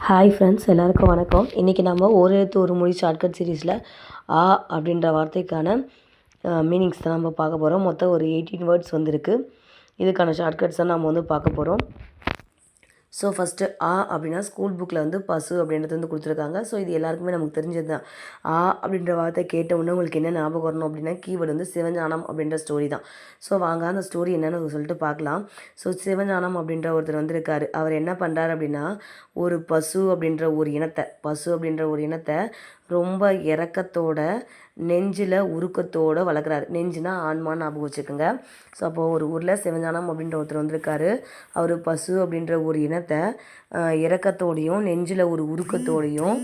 Hi friends, எல்லாருக்கும் வணக்கம். இன்றைக்கி நம்ம ஒரு எழுத்து ஒரு மொழி ஷார்ட்கட் சீரீஸில் ஆ அப்படின்ற வார்த்தைக்கான மீனிங்ஸ் தான் நம்ம பார்க்க போகிறோம். மொத்தம் ஒரு 18 வேர்ட்ஸ் வந்துருக்கு. இதுக்கான ஷார்ட்கட்ஸ் தான் நம்ம பார்க்க போகிறோம். ஸோ ஃபஸ்ட்டு ஆ அப்படின்னா ஸ்கூல் புக்கில் பசு அப்படின்றது கொடுத்துருக்காங்க. ஸோ இது எல்லாருக்குமே நமக்கு தெரிஞ்சது தான். ஆ அப்படின்ற வார்த்தை கேட்ட உடனே உங்களுக்கு என்ன ஞாபகம் வரணும் அப்படின்னா கீவேர்டு சிவஞானம் அப்படின்ற ஸ்டோரி தான். ஸோ வாங்க அந்த ஸ்டோரி என்னென்னு சொல்லிட்டு பார்க்கலாம். ஸோ சிவஞானம் அப்படின்ற ஒருத்தர் வந்திருக்காரு. அவர் என்ன பண்ணுறாரு அப்படின்னா ஒரு பசு அப்படின்ற ஒரு இனத்தை ரொம்ப இரக்கத்தோட நெஞ்சில் உருக்கத்தோடு வளர்க்குறாரு. நெஞ்சுனா ஆன்மான்னு ஞாபகம் வச்சுக்கோங்க. ஸோ அப்போது ஒரு ஊரில் சிவஞானம் அப்படின்ற ஒருத்தர் வந்திருக்காரு. அவர் பசு அப்படின்ற ஒரு இனத்தை இரக்கத்தோடையும் நெஞ்சில் ஒரு உருக்கத்தோடையும்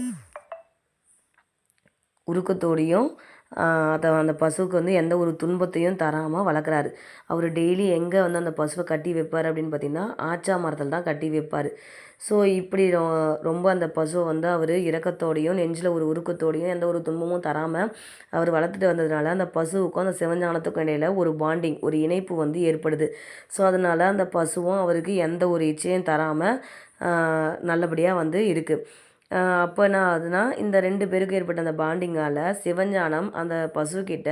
அந்த பசுவுக்கு எந்த ஒரு துன்பத்தையும் தராமல் வளர்க்குறாரு. அவர் டெய்லி எங்கே அந்த பசுவை கட்டி வைப்பார் அப்படின்னு பார்த்திங்கன்னா ஆச்சா மரத்தில் தான் கட்டி வைப்பார். ஸோ இப்படி ரொம்ப அந்த பசுவை அவர் இரக்கத்தோடையும் நெஞ்சில் ஒரு உருக்கத்தோடையும் எந்த ஒரு துன்பமும் தராமல் அவர் வளர்த்துட்டு வந்ததுனால அந்த பசுவுக்கும் அந்த சிவஞானத்துக்கும் இடையில் ஒரு பாண்டிங், ஒரு இணைப்பு ஏற்படுது. ஸோ அதனால் அந்த பசுவும் அவருக்கு எந்த ஒரு இச்சையும் தராமல் நல்லபடியாக இருக்குது. அப்போ என்ன ஆகுதுன்னா இந்த 2 பேருக்கு ஏற்பட்ட அந்த பாண்டிங்கால் சிவஞானம் அந்த பசுக்கிட்ட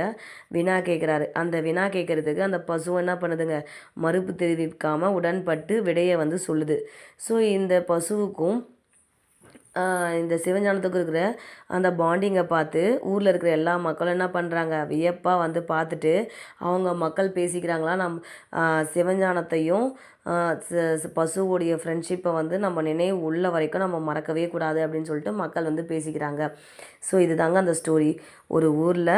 வினா கேட்குறாரு. அந்த வினா கேட்குறதுக்கு அந்த பசுவும் என்ன பண்ணுதுங்க, மறுப்பு தெரிவிக்காமல் உடன்பட்டு விடையை சொல்லுது. ஸோ இந்த பசுவுக்கும் இந்த சிவஞானத்துக்கும் இருக்கிற அந்த பாண்டிங்கை பார்த்து ஊரில் இருக்கிற எல்லா மக்களும் என்ன பண்ணுறாங்க, வியப்பாக பார்த்துட்டு அவங்க மக்கள் பேசிக்கிறாங்களா, சிவஞானத்தையும் பசுவோடைய ஃப்ரெண்ட்ஷிப்பை நம்ம நினைவு உள்ள வரைக்கும் நம்ம மறக்கவே கூடாது அப்படின்னு சொல்லிட்டு மக்கள் பேசிக்கிறாங்க. ஸோ இதுதாங்க அந்த ஸ்டோரி. ஒரு ஊரில்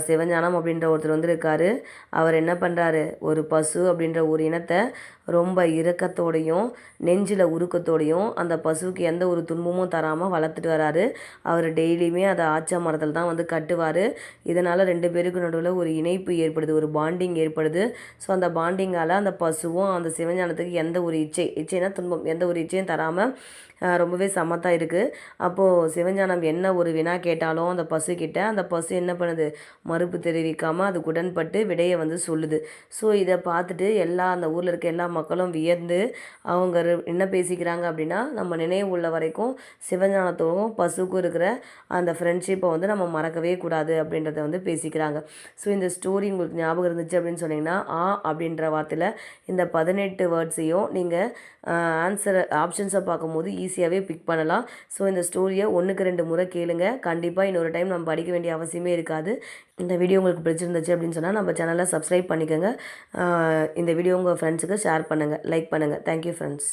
சிவஞானம் அப்படின்ற ஒருத்தர் இருக்காரு. அவர் என்ன பண்ணுறாரு, ஒரு பசு அப்படின்ற ஒரு இனத்தை ரொம்ப இரக்கத்தோடையும் நெஞ்சில் உருக்கத்தோடையும் அந்த பசுவுக்கு எந்த ஒரு துன்பமும் தராமல் வளர்த்துட்டு வராரு. அவர் டெய்லியுமே அதை ஆச்சா மரத்தில் தான் கட்டுவார். இதனால் 2 பேருக்கு நடுவில் ஒரு இணைப்பு ஏற்படுது, ஒரு பாண்டிங் ஏற்படுது. ஸோ அந்த பாண்டிங்கால் அந்த பசுவும் அந்த சிவஞானத்துக்கு எந்த ஒரு இச்சைனா துன்பம், எந்த ஒரு இச்சையும் தராமல் ரொம்பவே சமத்தாக இருக்குது. அப்போது சிவஞானம் என்ன ஒரு வினா கேட்டாலும் அந்த பசுக்கிட்ட அந்த பசு என்ன பண்ணுது, மறுப்பு தெரிவிக்காமல் அதுக்கு உடன்பட்டு விடையை சொல்லுது. ஸோ இதை பார்த்துட்டு அந்த ஊரில் இருக்க எல்லா மக்களும் வியந்து அவங்க என்ன பேசிக்கிறாங்க அப்படின்னா, நம்ம நினைவு உள்ள வரைக்கும் சிவஞானத்துக்கும் பசுக்கும் இருக்கிற அந்த ஃப்ரெண்ட்ஷிப்பை நம்ம மறக்கவே கூடாது அப்படின்றத பேசிக்கிறாங்க. ஸோ இந்த ஸ்டோரி உங்களுக்கு ஞாபகம் இருந்துச்சு அப்படின்னு சொன்னீங்கன்னா ஆ அப்படின்ற வார்த்தையில் இந்த 18 வேர்ட்ஸையும் நீங்கள் ஆப்ஷன்ஸை பார்க்கும்போது ஈஸியாகவே பிக் பண்ணலாம். ஸோ இந்த ஸ்டோரியை 1க்கு 2 முறை கேளுங்க. கண்டிப்பாக இன்னொரு டைம் நம்ம படிக்க வேண்டிய அவசியமே இருக்காது. இந்த வீடியோ உங்களுக்கு பிடிச்சிருந்துச்சு அப்படின்னு சொன்னால் நம்ம சேனலை சப்ஸ்கிரைப் பண்ணிக்கோங்க. இந்த வீடியோ உங்கள் ஃப்ரெண்ட்ஸுக்கு ஷேர் பண்ணுங்கள், லைக் பண்ணுங்கள். Thank you friends.